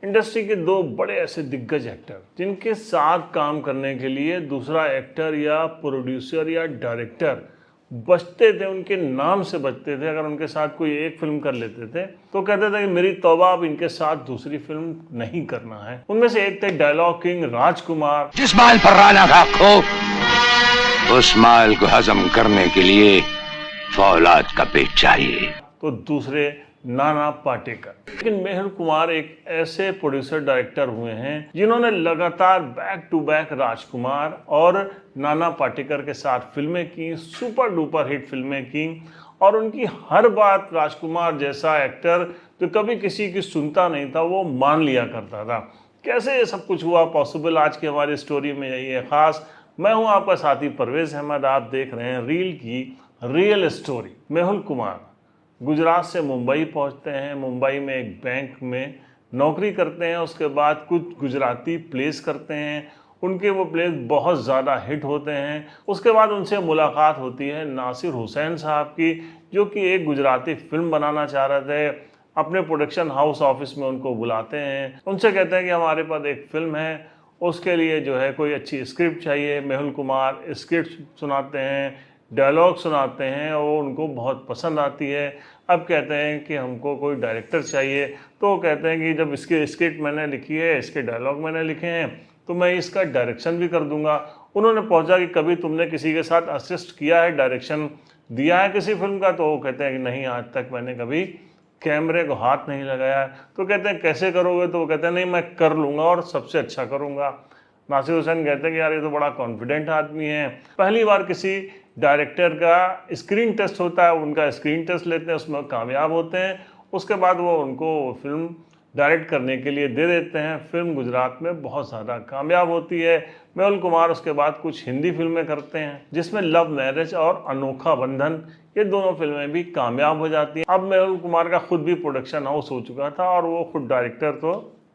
Industry के दो बड़े ऐसे दिग्गज एक्टर जिनके साथ काम करने के लिए दूसरा एक्टर या प्रोड्यूसर या डायरेक्टर बचते थे, उनके नाम से बचते थे। अगर उनके साथ कोई एक फिल्म कर लेते थे तो कहते थे कि मेरी तौबा, अब इनके साथ दूसरी फिल्म नहीं करना है। उनमें से एक थे डायलॉग किंग राजकुमार। जिस माल पर राना था खो, उस माल को हजम करने के लिए फौलाद का पेट चाहिए। तो दूसरे नाना पाटेकर। लेकिन मेहुल कुमार एक ऐसे प्रोड्यूसर डायरेक्टर हुए हैं जिन्होंने लगातार बैक टू बैक राजकुमार और नाना पाटेकर के साथ फिल्में की, सुपर डुपर हिट फिल्में की। और उनकी हर बात राजकुमार जैसा एक्टर जो कभी किसी की सुनता नहीं था वो मान लिया करता था। कैसे ये सब कुछ हुआ पॉसिबल, आज की हमारी स्टोरी में यही है खास। मैं हूं आपका साथी परवेज अहमद, आप देख रहे हैं रील की रियल स्टोरी। मेहुल कुमार गुजरात से मुंबई पहुंचते हैं। मुंबई में एक बैंक में नौकरी करते हैं। उसके बाद कुछ गुजराती प्लेस करते हैं। उनके वो प्लेस बहुत ज़्यादा हिट होते हैं। उसके बाद उनसे मुलाकात होती है नासिर हुसैन साहब की, जो कि एक गुजराती फिल्म बनाना चाह रहे थे। अपने प्रोडक्शन हाउस ऑफिस में उनको बुलाते हैं, उनसे कहते हैं कि हमारे पास एक फ़िल्म है, उसके लिए जो है कोई अच्छी स्क्रिप्ट चाहिए। मेहुल कुमार स्क्रिप्ट सुनाते हैं, डायलॉग सुनाते हैं और उनको बहुत पसंद आती है। अब कहते हैं कि हमको कोई डायरेक्टर चाहिए, तो कहते हैं कि जब इसकी स्क्रिप्ट मैंने लिखी है, इसके डायलॉग मैंने लिखे हैं, तो मैं इसका डायरेक्शन भी कर दूंगा। उन्होंने पूछा कि कभी तुमने किसी के साथ असिस्ट किया है, डायरेक्शन दिया है किसी फिल्म का? तो वो कहते हैं कि नहीं, आज तक मैंने कभी कैमरे को हाथ नहीं लगाया है। तो कहते हैं कैसे करोगे? तो वो कहते हैं नहीं, मैं कर लूँगा और सबसे अच्छा करूँगा। नासिर हुसैन कहते हैं कि यार ये तो बड़ा कॉन्फिडेंट आदमी है। पहली बार किसी डायरेक्टर का स्क्रीन टेस्ट होता है, उनका स्क्रीन टेस्ट लेते हैं, उसमें कामयाब होते हैं। उसके बाद वो उनको फिल्म डायरेक्ट करने के लिए दे देते हैं। फिल्म गुजरात में बहुत ज़्यादा कामयाब होती है। मेहुल कुमार उसके बाद कुछ हिंदी फिल्में करते हैं जिसमें लव मैरिज और अनोखा बंधन, ये दोनों फिल्में भी कामयाब हो जाती हैं। अब मेहुल कुमार का खुद भी प्रोडक्शन हाउस हो चुका था और वो खुद डायरेक्टर तो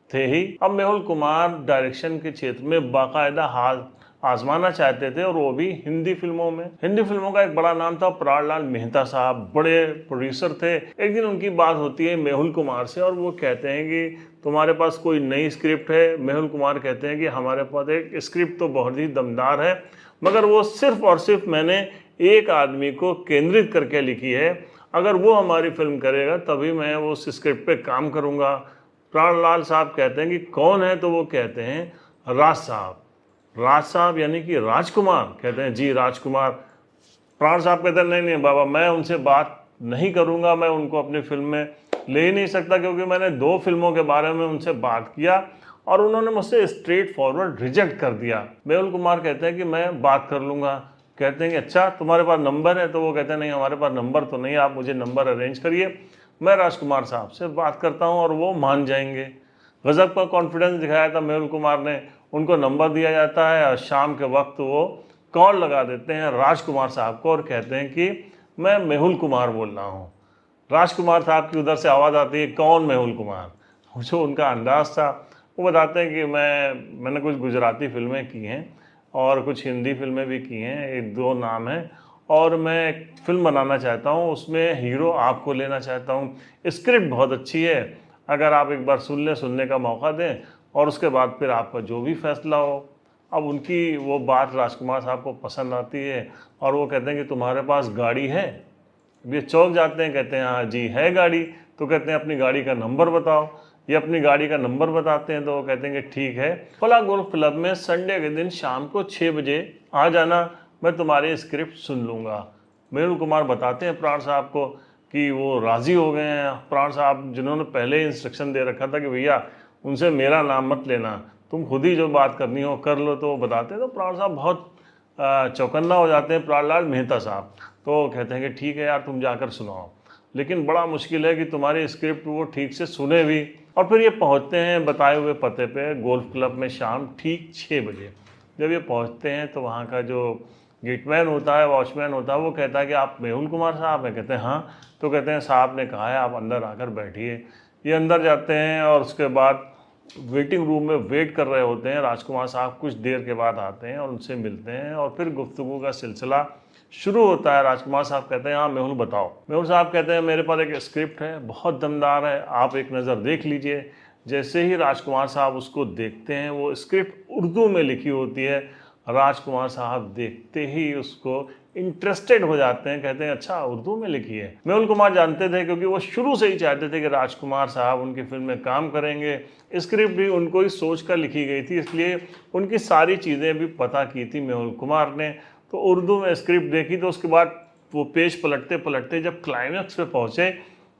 थे ही। अब मेहुल कुमार डायरेक्शन के क्षेत्र में बाकायदा हाथ आजमाना चाहते थे और वो भी हिंदी फिल्मों में। हिंदी फिल्मों का एक बड़ा नाम था प्राणलाल मेहता साहब, बड़े प्रोड्यूसर थे। एक दिन उनकी बात होती है मेहुल कुमार से और वो कहते हैं कि तुम्हारे पास कोई नई स्क्रिप्ट है? मेहुल कुमार कहते हैं कि हमारे पास एक स्क्रिप्ट तो बहुत ही दमदार है, मगर वो सिर्फ और सिर्फ मैंने एक आदमी को केंद्रित करके लिखी है। अगर वो हमारी फिल्म करेगा तभी मैं उस स्क्रिप्ट पे काम करूँगा। प्राणलाल साहब कहते हैं कि कौन है? तो वो कहते हैं राज साहब। राज साहब यानी कि राजकुमार? कहते हैं जी राजकुमार। प्राण साहब कहते हैं नहीं नहीं बाबा, मैं उनसे बात नहीं करूंगा, मैं उनको अपनी फिल्म में ले ही नहीं सकता, क्योंकि मैंने 2 फिल्मों के बारे में उनसे बात किया और उन्होंने मुझसे स्ट्रेट फॉरवर्ड रिजेक्ट कर दिया। मेहुल कुमार कहते हैं कि मैं बात कर लूँगा। कहते हैं कि अच्छा तुम्हारे पास नंबर है? तो वो कहते हैं नहीं, हमारे पास नंबर तो नहीं, आप मुझे नंबर अरेंज करिए, मैं राजकुमार साहब से बात करता हूँ और वो मान जाएंगे। गजब का कॉन्फिडेंस दिखाया था मेहुल कुमार ने। उनको नंबर दिया जाता है और शाम के वक्त वो कॉल लगा देते हैं राजकुमार साहब को और कहते हैं कि मैं मेहुल कुमार बोल रहा हूँ। राजकुमार साहब की उधर से आवाज़ आती है, कौन मेहुल कुमार? जो उनका अंदाज़ था, वो बताते हैं कि मैंने कुछ गुजराती फिल्में की हैं और कुछ हिंदी फिल्में भी की हैं, 1-2 नाम हैं, और मैं एक फिल्म बनाना चाहता हूँ, उसमें हीरो आपको लेना चाहता हूँ। स्क्रिप्ट बहुत अच्छी है, अगर आप एक बार सुनने का मौका दें और उसके बाद फिर आपका जो भी फैसला हो। अब उनकी वो बात राजकुमार साहब को पसंद आती है और वो कहते हैं कि तुम्हारे पास गाड़ी है? ये चौंक जाते हैं, कहते हैं हाँ जी है गाड़ी। तो कहते हैं अपनी गाड़ी का नंबर बताओ। ये अपनी गाड़ी का नंबर बताते हैं तो वो कहते हैं कि ठीक है, फला गोल्फ क्लब में संडे के दिन शाम को 6 बजे आ जाना, मैं तुम्हारी स्क्रिप्ट सुन लूँगा। मेहुल कुमार बताते हैं प्राण साहब को कि वो राज़ी हो गए हैं। प्राण साहब जिन्होंने पहले इंस्ट्रक्शन दे रखा था कि भैया उनसे मेरा नाम मत लेना, तुम खुद ही जो बात करनी हो कर लो, तो वो बताते हैं। तो प्राण साहब बहुत चौकन्ना हो जाते हैं, प्राणलाल मेहता साहब। तो कहते हैं कि ठीक है यार, तुम जाकर सुनाओ, लेकिन बड़ा मुश्किल है कि तुम्हारी स्क्रिप्ट वो ठीक से सुने भी। और फिर ये पहुंचते हैं बताए हुए पते पे गोल्फ क्लब में शाम ठीक 6 बजे। जब ये पहुंचते हैं तो वहाँ का जो गेटमैन होता है, वॉचमैन होता है, वो कहता है कि आप मेहुल कुमार साहब हैं? कहते हैं हाँ। तो कहते हैं साहब ने कहा है आप अंदर आकर बैठिए। ये अंदर जाते हैं और उसके बाद वेटिंग रूम में वेट कर रहे होते हैं। राजकुमार साहब कुछ देर के बाद आते हैं और उनसे मिलते हैं और फिर गुफ्तगू का सिलसिला शुरू होता है। राजकुमार साहब कहते हैं हाँ मेहुल बताओ। मेहुल साहब कहते हैं मेरे पास एक स्क्रिप्ट है, बहुत दमदार है, आप एक नज़र देख लीजिए। जैसे ही राजकुमार साहब उसको देखते हैं, वो स्क्रिप्ट उर्दू में लिखी होती है, राजकुमार साहब देखते ही उसको इंटरेस्टेड हो जाते हैं, कहते हैं अच्छा उर्दू में लिखी है। मेहुल कुमार जानते थे क्योंकि वो शुरू से ही चाहते थे कि राजकुमार साहब उनकी फिल्म में काम करेंगे। स्क्रिप्ट भी उनको ही सोच कर लिखी गई थी, इसलिए उनकी सारी चीज़ें भी पता की थी मेहुल कुमार ने। तो उर्दू में स्क्रिप्ट देखी, तो उसके बाद वो पेज पलटते पलटते जब क्लाइमैक्स पे पहुँचे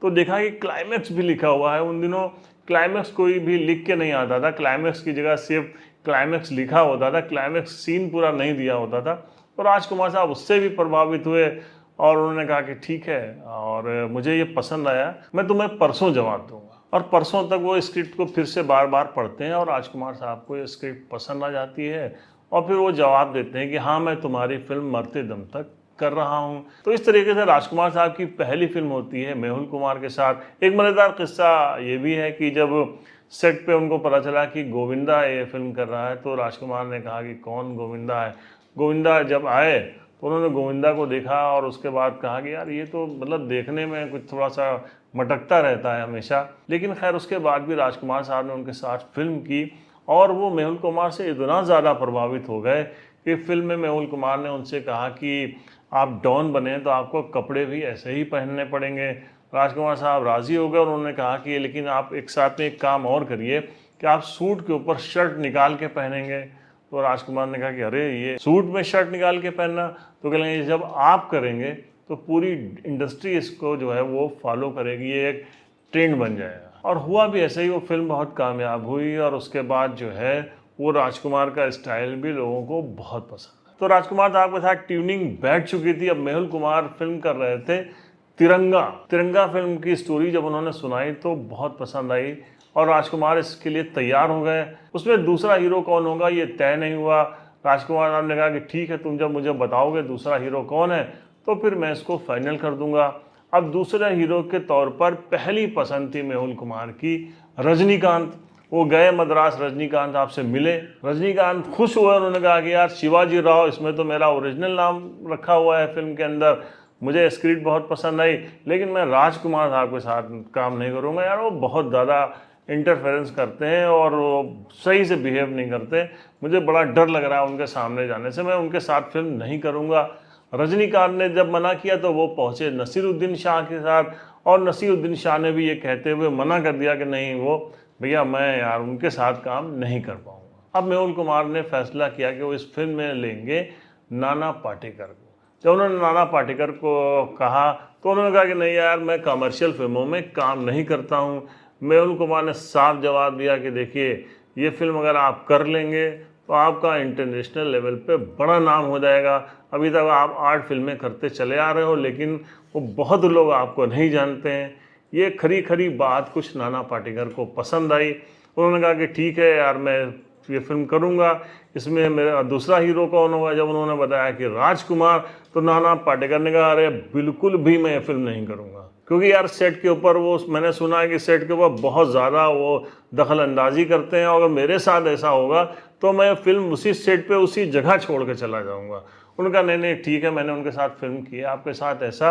तो देखा कि क्लाइमैक्स भी लिखा हुआ है। उन दिनों क्लाइमैक्स कोई भी लिख के नहीं आता था, क्लाइमैक्स की जगह सिर्फ क्लाइमैक्स लिखा होता था, क्लाइमैक्स सीन पूरा नहीं दिया होता था। तो राजकुमार साहब उससे भी प्रभावित हुए और उन्होंने कहा कि ठीक है, और मुझे ये पसंद आया, मैं तुम्हें परसों जवाब दूंगा। और परसों तक वो स्क्रिप्ट को फिर से बार बार पढ़ते हैं और राजकुमार साहब को ये स्क्रिप्ट पसंद आ जाती है और फिर वो जवाब देते हैं कि हाँ, मैं तुम्हारी फिल्म मरते दम तक कर रहा हूँ। तो इस तरीके से राजकुमार साहब की पहली फिल्म होती है मेहुल कुमार के साथ। एक मज़ेदार किस्सा ये भी है कि जब सेट पे उनको पता चला कि गोविंदा ये फिल्म कर रहा है, तो राजकुमार ने कहा कि कौन गोविंदा है। गोविंदा जब आए तो उन्होंने गोविंदा को देखा और उसके बाद कहा कि यार ये तो मतलब देखने में कुछ थोड़ा सा मटकता रहता है हमेशा। लेकिन खैर उसके बाद भी राजकुमार साहब ने उनके साथ फिल्म की और वो मेहुल कुमार से इतना ज़्यादा प्रभावित हो गए कि फिल्म में मेहुल कुमार ने उनसे कहा कि आप डॉन बने तो आपको कपड़े भी ऐसे ही पहनने पड़ेंगे। राजकुमार साहब राज़ी हो गए और उन्होंने कहा कि लेकिन आप एक साथ में एक काम और करिए कि आप सूट के ऊपर शर्ट निकाल के पहनेंगे। तो राजकुमार ने कहा कि अरे ये सूट में शर्ट निकाल के पहनना, तो कहेंगे जब आप करेंगे तो पूरी इंडस्ट्री इसको जो है वो फॉलो करेगी, ये एक ट्रेंड बन जाएगा। और हुआ भी ऐसे ही, वो फिल्म बहुत कामयाब हुई और उसके बाद जो है वो राजकुमार का स्टाइल भी लोगों को बहुत पसंद है। तो राजकुमार साहब के साथ ट्यूनिंग बैठ चुकी थी। अब मेहुल कुमार फिल्म कर रहे थे तिरंगा फिल्म की स्टोरी जब उन्होंने सुनाई तो बहुत पसंद आई और राजकुमार इसके लिए तैयार हो गए। उसमें दूसरा हीरो कौन होगा ये तय नहीं हुआ। राजकुमार साहब ने कहा कि ठीक है, तुम जब मुझे बताओगे दूसरा हीरो कौन है तो फिर मैं इसको फाइनल कर दूंगा। अब दूसरे हीरो के तौर पर पहली पसंद थी मेहुल कुमार की रजनीकांत। वो गए मद्रास, रजनीकांत साहब से मिले, रजनीकांत खुश हुए, उन्होंने कहा कि यार शिवाजी राव इसमें तो मेरा ओरिजिनल नाम रखा हुआ है फिल्म के अंदर, मुझे स्क्रिप्ट बहुत पसंद आई, लेकिन मैं राजकुमार साहब के साथ काम नहीं करूँगा। यार वो बहुत ज़्यादा इंटरफेरेंस करते हैं और वो सही से बिहेव नहीं करते, मुझे बड़ा डर लग रहा है उनके सामने जाने से, मैं उनके साथ फिल्म नहीं करूँगा। रजनीकांत ने जब मना किया तो वो पहुँचे नसीरुद्दीन शाह के साथ और नसीरुद्दीन शाह ने भी ये कहते हुए मना कर दिया कि नहीं वो भैया मैं यार उनके साथ काम नहीं कर पाऊँगा। अब मेहुल कुमार ने फैसला किया कि वो इस फिल्म में लेंगे नाना पाटेकर को। जब उन्होंने नाना पाटेकर को कहा तो उन्होंने कहा कि नहीं यार, मैं कमर्शियल फिल्मों में काम नहीं करता हूँ। मेहुल कुमार ने साफ जवाब दिया कि देखिए ये फिल्म अगर आप कर लेंगे तो आपका इंटरनेशनल लेवल पे बड़ा नाम हो जाएगा। अभी तक आप 8 फिल्में करते चले आ रहे हो लेकिन वो बहुत लोग आपको नहीं जानते हैं। ये खरी खरी बात कुछ नाना पाटेकर को पसंद आई। उन्होंने कहा कि ठीक है यार, मैं ये फिल्म करूँगा, इसमें मेरा दूसरा हीरो कौन होगा। जब उन्होंने बताया कि राजकुमार, तो नाना पाटेकर ने कहा अरे बिल्कुल भी मैं ये फिल्म नहीं करूँगा, क्योंकि यार सेट के ऊपर वो, मैंने सुना है कि सेट के ऊपर बहुत ज़्यादा वो दखल अंदाजी करते हैं और अगर मेरे साथ ऐसा होगा तो मैं फिल्म उसी सेट पे उसी जगह छोड़ के चला जाऊँगा। उनका नहीं ठीक है, मैंने उनके साथ फिल्म की है, आपके साथ ऐसा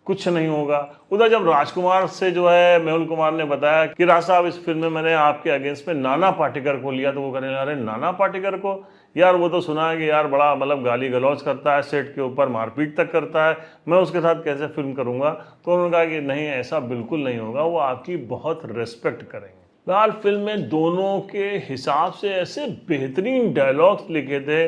कुछ नहीं होगा। उधर जब राजकुमार से जो है मेहुल कुमार ने बताया कि राज साहब इस फिल्म में मैंने आपके अगेंस्ट में नाना पाटेकर को लिया, तो वो कह रहे अरे नाना पाटेकर को, यार वो तो सुना है कि यार बड़ा मतलब गाली गलौज करता है, सेट के ऊपर मारपीट तक करता है, मैं उसके साथ कैसे फिल्म करूँगा। तो उन्होंने कहा कि नहीं ऐसा बिल्कुल नहीं होगा, वो आपकी बहुत रिस्पेक्ट करेंगे। फिलहाल फिल्म में दोनों के हिसाब से ऐसे बेहतरीन डायलॉग्स लिखे थे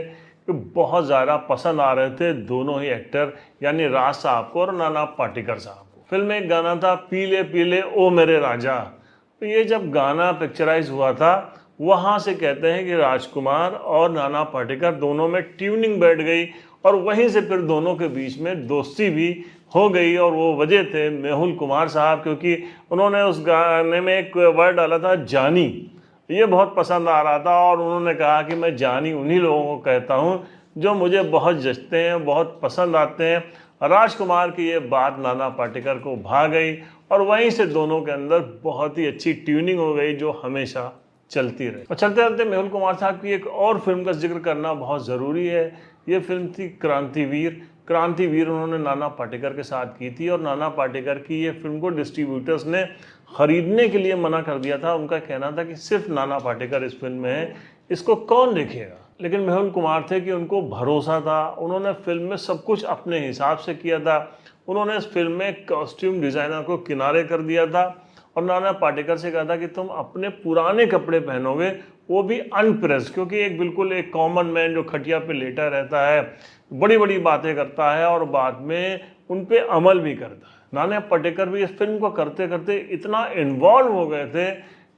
कि बहुत ज़्यादा पसंद आ रहे थे दोनों ही एक्टर, यानी राज साहब को और नाना पाटेकर साहब को। फिल्म में एक गाना था पीले पीले ओ मेरे राजा। तो ये जब गाना पिक्चराइज हुआ था वहाँ से कहते हैं कि राजकुमार और नाना पाटेकर दोनों में ट्यूनिंग बैठ गई और वहीं से फिर दोनों के बीच में दोस्ती भी हो गई। और वो वजह थे मेहुल कुमार साहब, क्योंकि उन्होंने उस गाने में एक वर्ड डाला था जानी, ये बहुत पसंद आ रहा था और उन्होंने कहा कि मैं जानी उन्हीं लोगों को कहता हूँ जो मुझे बहुत जचते हैं, बहुत पसंद आते हैं। राजकुमार की ये बात नाना पाटेकर को भा गई और वहीं से दोनों के अंदर बहुत ही अच्छी ट्यूनिंग हो गई जो हमेशा चलती रही। और चलते चलते मेहुल कुमार साहब की एक और फिल्म का जिक्र करना बहुत ज़रूरी है। ये फिल्म थी क्रांतिवीर। क्रांतिवीर उन्होंने नाना पाटेकर के साथ की थी और नाना पाटेकर की ये फिल्म को डिस्ट्रीब्यूटर्स ने खरीदने के लिए मना कर दिया था। उनका कहना था कि सिर्फ नाना पाटेकर इस फिल्म में है, इसको कौन देखेगा। लेकिन मेहुल कुमार थे कि उनको भरोसा था, उन्होंने फिल्म में सब कुछ अपने हिसाब से किया था। उन्होंने इस फिल्म में कॉस्ट्यूम डिज़ाइनर को किनारे कर दिया था और नाना पाटेकर से कहा था कि तुम अपने पुराने कपड़े पहनोगे, वो भी अनप्रेस, क्योंकि बिल्कुल एक कॉमन मैन जो खटिया पे लेटा रहता है, बड़ी बड़ी बातें करता है और बाद में उन पे अमल भी करता है। नाना पाटेकर भी इस फिल्म को करते करते इतना इन्वॉल्व हो गए थे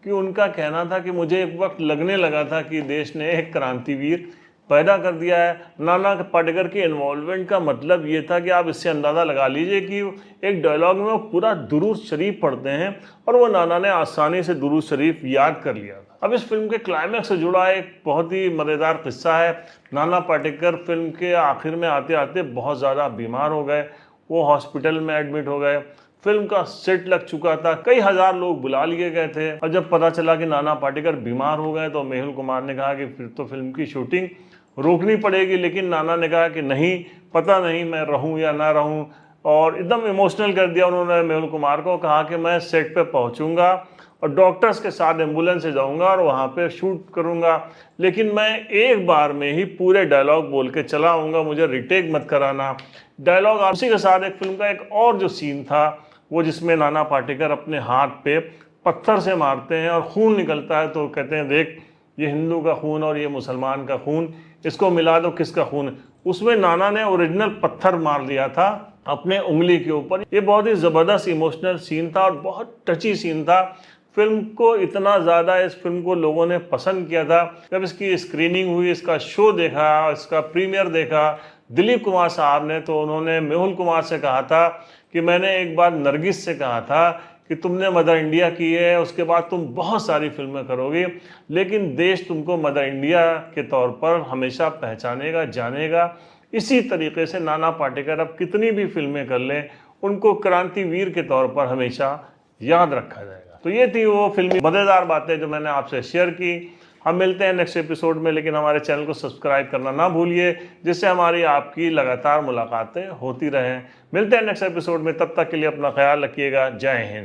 कि उनका कहना था कि मुझे एक वक्त लगने लगा था कि देश ने एक क्रांतिवीर पैदा कर दिया है। नाना पाटेकर के इन्वॉल्वमेंट का मतलब ये था कि आप इससे अंदाज़ा लगा लीजिए कि एक डायलॉग में वो पूरा दुरूद शरीफ पढ़ते हैं और वो नाना ने आसानी से दुरूद शरीफ याद कर लिया था। अब इस फिल्म के क्लाइमैक्स से जुड़ा एक बहुत ही मज़ेदार किस्सा है। नाना पाटेकर फिल्म के आखिर में आते आते बहुत ज़्यादा बीमार हो गए, वो हॉस्पिटल में एडमिट हो गए। फिल्म का सेट लग चुका था, कई हजार लोग बुला लिए गए थे और जब पता चला कि नाना पाटेकर बीमार हो गए तो मेहुल कुमार ने कहा कि फिर तो फिल्म की शूटिंग रोकनी पड़ेगी। लेकिन नाना ने कहा कि नहीं, पता नहीं मैं रहूं या ना रहूं, और एकदम इमोशनल कर दिया उन्होंने मेहुल कुमार को। कहा कि मैं सेट पे पहुंचूंगा और डॉक्टर्स के साथ एम्बुलेंस से जाऊंगा और वहाँ पे शूट करूंगा, लेकिन मैं एक बार में ही पूरे डायलॉग बोल के चला आऊँगा, मुझे रिटेक मत कराना। डायलॉग उसी के साथ एक फिल्म का एक और जो सीन था वो जिसमें नाना पाटेकर अपने हाथ पे पत्थर से मारते हैं और खून निकलता है, तो कहते हैं देख ये हिंदू का खून और ये मुसलमान का खून, इसको मिला दो किसका खून है। उसमें नाना ने ओरिजिनल पत्थर मार दिया था अपने उंगली के ऊपर। ये बहुत ही ज़बरदस्त इमोशनल सीन था और बहुत टची सीन था। फिल्म को इतना ज़्यादा इस फिल्म को लोगों ने पसंद किया था। जब इसकी स्क्रीनिंग हुई, इसका शो देखा, इसका प्रीमियर देखा दिलीप कुमार साहब ने, तो उन्होंने मेहुल कुमार से कहा था कि मैंने एक बार नरगिस से कहा था कि तुमने मदर इंडिया की है, उसके बाद तुम बहुत सारी फिल्में करोगे, लेकिन देश तुमको मदर इंडिया के तौर पर हमेशा पहचानेगा, जानेगा। इसी तरीके से नाना पाटेकर अब कितनी भी फिल्में कर लें, उनको क्रांतिवीर के तौर पर हमेशा याद रखा जाएगा। तो ये थी वो फिल्मी मज़ेदार बातें जो मैंने आपसे शेयर की। हम मिलते हैं नेक्स्ट एपिसोड में, लेकिन हमारे चैनल को सब्सक्राइब करना ना भूलिए, जिससे हमारी आपकी लगातार मुलाकातें होती रहें। मिलते हैं नेक्स्ट एपिसोड में, तब तक के लिए अपना ख्याल रखिएगा। जय हिंद।